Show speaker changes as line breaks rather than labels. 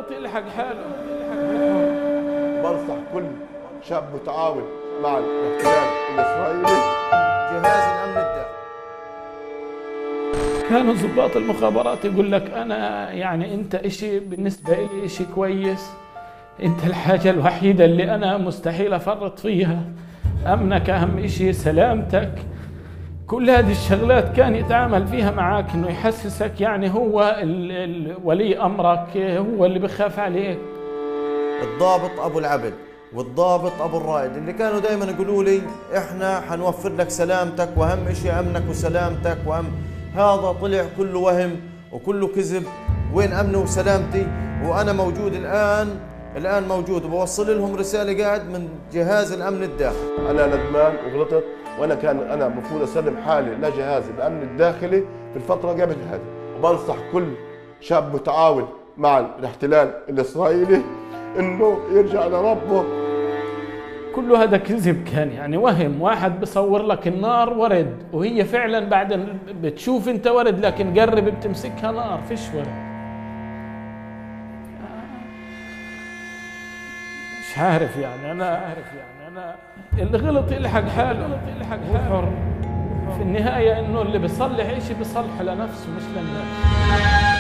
غلط يلحق حاله.
بنصح كل شاب متعاون مع الاحتلال الإسرائيلي
جهاز الأمن الداخلي.
كانوا ضباط المخابرات يقول لك أنا يعني أنت إشي بالنسبة لي إشي كويس، أنت الحاجة الوحيدة اللي أنا مستحيل أفرط فيها، أمنك أهم إشي، سلامتك. كل هذه الشغلات كان يتعامل فيها معاك إنه يحسسك يعني هو ولي أمرك، هو اللي بخاف عليك.
الضابط أبو العبد والضابط أبو الرائد اللي كانوا دائما يقولوا لي إحنا حنوفر لك سلامتك وأهم إشي أمنك وسلامتك هذا طلع كله وهم وكله كذب. وين أمني وسلامتي وأنا موجود الآن موجود وبوصل لهم رسالة قاعد من جهاز الأمن الداخلي.
أنا ندمان وغلطت، وأنا المفروض أسلم حالي لجهاز الأمن الداخلي في الفترة قبل هذه. وبنصح كل شاب متعاون مع الاحتلال الإسرائيلي إنه يرجع لربه.
كل هذا كذب، كان يعني وهم، واحد بصور لك النار ورد وهي فعلا بعد بتشوف انت ورد، لكن قرب بتمسكها نار، فيش ورد. مش عارف يعني انا اللي غلط يلحق حاله، حر في النهاية، انه اللي بيصلح اشي بيصلحه لنفسه مش للناس.